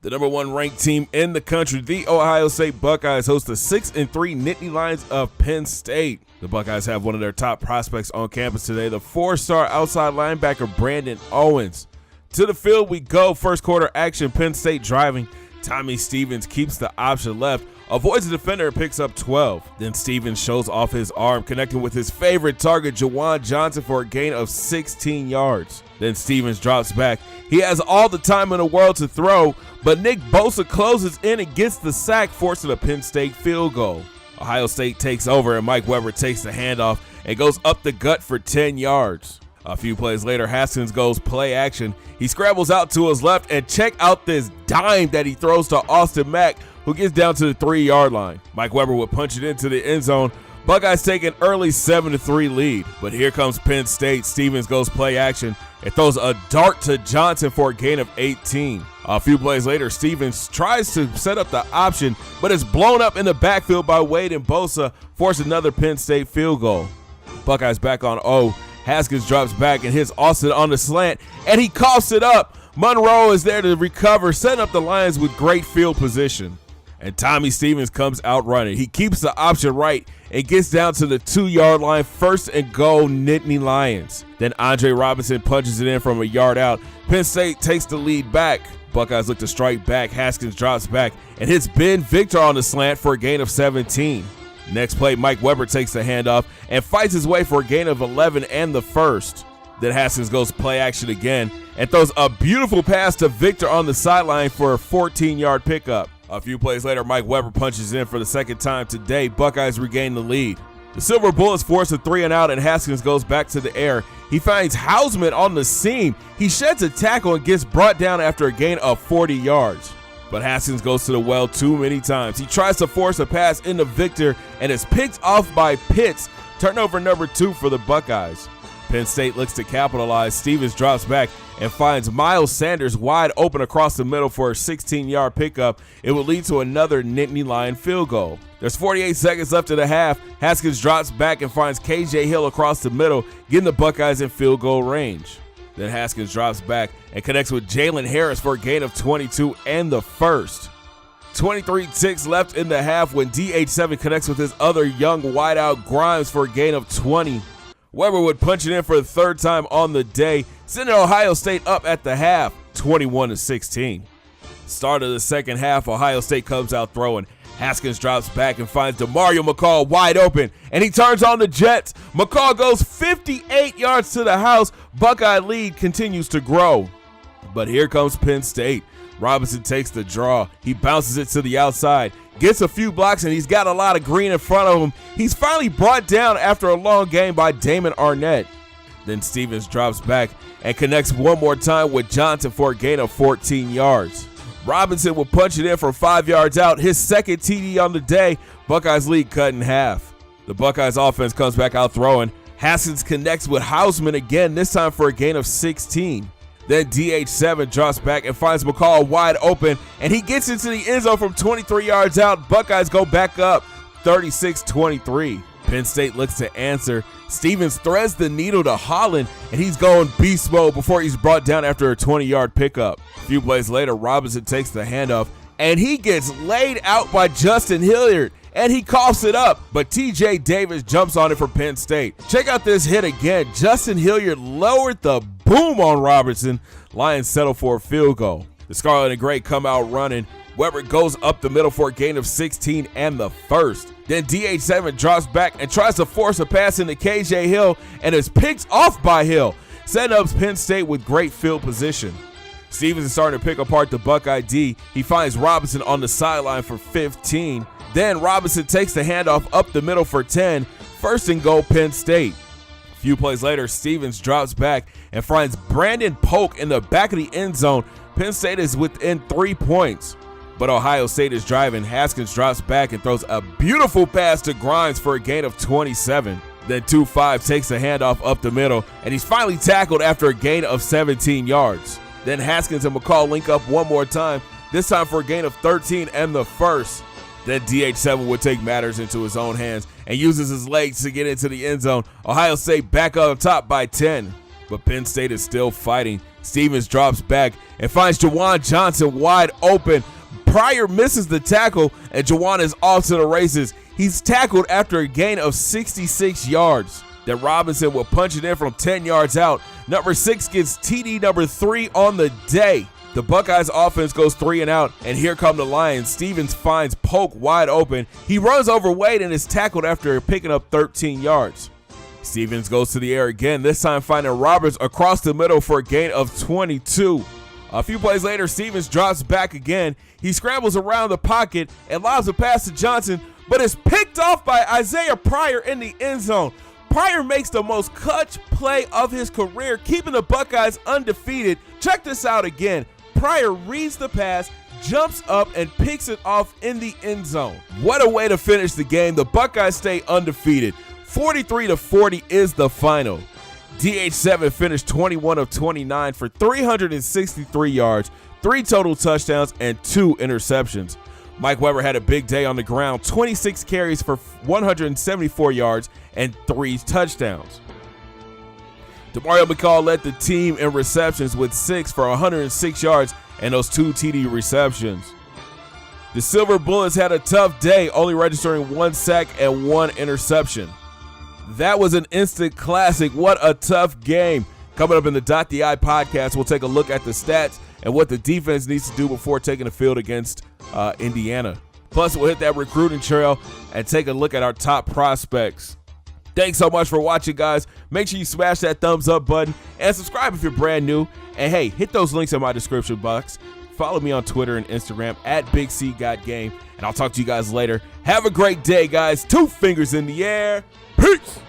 The number one ranked team in the country, the Ohio State Buckeyes, host the 6-3 Nittany Lions of Penn State. The Buckeyes have one of their top prospects on campus today, the four-star outside linebacker Brandon Owens. To the field we go. First quarter action, Penn State driving. Tommy Stevens keeps the option left, avoids the defender, and picks up 12. Then Stevens shows off his arm, connecting with his favorite target, Juwan Johnson, for a gain of 16 yards. Then Stevens drops back. He has all the time in the world to throw, but Nick Bosa closes in and gets the sack, forcing a Penn State field goal. Ohio State takes over, and Mike Weber takes the handoff and goes up the gut for 10 yards. A few plays later, Haskins goes play action. He scrambles out to his left, and check out this dime that he throws to Austin Mack, who gets down to the 3-yard line. Mike Weber would punch it into the end zone. Buckeyes take an early 7-3 lead. But here comes Penn State. Stevens goes play action and throws a dart to Johnson for a gain of 18. A few plays later, Stevens tries to set up the option, but is blown up in the backfield by Wade and Bosa, forcing another Penn State field goal. Buckeyes back on O. Haskins drops back and hits Austin on the slant, and he coughs it up. Monroe is there to recover, setting up the Lions with great field position. And Tommy Stevens comes out running. He keeps the option right and gets down to the 2-yard line, first and goal, Nittany Lions. Then Andre Robinson punches it in from a yard out. Penn State takes the lead back. Buckeyes look to strike back. Haskins drops back and hits Ben Victor on the slant for a gain of 17. Next play, Mike Weber takes the handoff and fights his way for a gain of 11 and the first. Then Haskins goes play action again and throws a beautiful pass to Victor on the sideline for a 14-yard pickup. A few plays later, Mike Weber punches in for the second time today. Buckeyes regain the lead. The Silver Bullets force a 3-and-out, and Haskins goes back to the air. He finds Hausman on the seam. He sheds a tackle and gets brought down after a gain of 40 yards. But Haskins goes to the well too many times. He tries to force a pass into Victor and is picked off by Pitts. Turnover number 2 for the Buckeyes. Penn State looks to capitalize. Stevens drops back and finds Miles Sanders wide open across the middle for a 16-yard pickup. It will lead to another Nittany Lion field goal. There's 48 seconds left in the half. Haskins drops back and finds KJ Hill across the middle, getting the Buckeyes in field goal range. Then Haskins drops back and connects with Jalen Harris for a gain of 22 and the first. 23 ticks left in the half when DH7 connects with his other young wideout Grimes for a gain of 20. Weber would punch it in for the third time on the day, sending Ohio State up at the half, 21-16. Start of the second half, Ohio State comes out throwing. Haskins drops back and finds DeMario McCall wide open, and he turns on the Jets. McCall goes 58 yards to the house. Buckeye lead continues to grow. But here comes Penn State. Robinson takes the draw. He bounces it to the outside, gets a few blocks, and he's got a lot of green in front of him. He's finally brought down after a long game by Damon Arnett. Then Stevens drops back and connects one more time with Johnson for a gain of 14 yards. Robinson will punch it in from 5 yards out, his second TD on the day. Buckeyes lead cut in half. The Buckeyes offense comes back out throwing. Haskins connects with Hausman again, this time for a gain of 16. Then DH7 drops back and finds McCall wide open, and he gets into the end zone from 23 yards out. Buckeyes go back up 36-23. Penn State looks to answer. Stevens threads the needle to Holland, and he's going beast mode before he's brought down after a 20-yard pickup. A few plays later, Robinson takes the handoff, and he gets laid out by Justin Hilliard, and he coughs it up, but TJ Davis jumps on it for Penn State. Check out this hit again. Justin Hilliard lowered the boom on Robertson. Lions settle for a field goal. The Scarlet and Gray come out running. Weber goes up the middle for a gain of 16 and the first. Then DH7 drops back and tries to force a pass into KJ Hill and is picked off by Hill, setting up Penn State with great field position. Stevens is starting to pick apart the Buckeye D. He finds Robinson on the sideline for 15. Then Robinson takes the handoff up the middle for 10. First and goal, Penn State. A few plays later, Stevens drops back and finds Brandon Polk in the back of the end zone. Penn State is within 3 points. But Ohio State is driving. Haskins drops back and throws a beautiful pass to Grimes for a gain of 27. Then 2-5 takes the handoff up the middle, and he's finally tackled after a gain of 17 yards. Then Haskins and McCall link up one more time, this time for a gain of 13 and the first. Then DH7 would take matters into his own hands and uses his legs to get into the end zone. Ohio State back on top by 10. But Penn State is still fighting. Stevens drops back and finds Jawan Johnson wide open. Pryor misses the tackle, and Jawan is off to the races. He's tackled after a gain of 66 yards. Then Robinson will punch it in from 10 yards out. Number 6 gets TD number 3 on the day. The Buckeyes offense goes 3 and out, and here come the Lions. Stevens finds Polk wide open. He runs over Wade and is tackled after picking up 13 yards. Stevens goes to the air again, this time finding Roberts across the middle for a gain of 22. A few plays later, Stevens drops back again. He scrambles around the pocket and lobs a pass to Johnson, but is picked off by Isaiah Pryor in the end zone. Pryor makes the most clutch play of his career, keeping the Buckeyes undefeated. Check this out again. Pryor reads the pass, jumps up, and picks it off in the end zone. What a way to finish the game. The Buckeyes stay undefeated. 43-40 is the final. DH7 finished 21 of 29 for 363 yards, 3 total touchdowns, and 2 interceptions. Mike Weber had a big day on the ground, 26 carries for 174 yards and 3 touchdowns. Demario McCall led the team in receptions with 6 for 106 yards and those 2 TD receptions. The Silver Bullets had a tough day, only registering 1 sack and 1 interception. That was an instant classic. What a tough game. Coming up in the .the Eye podcast, we'll take a look at the stats and what the defense needs to do before taking the field against Indiana. Plus, we'll hit that recruiting trail and take a look at our top prospects. Thanks so much for watching, guys. Make sure you smash that thumbs up button and subscribe if you're brand new. And hey, hit those links in my description box. Follow me on Twitter and Instagram at BigCGotGame. And I'll talk to you guys later. Have a great day, guys. 2 fingers in the air. Peace.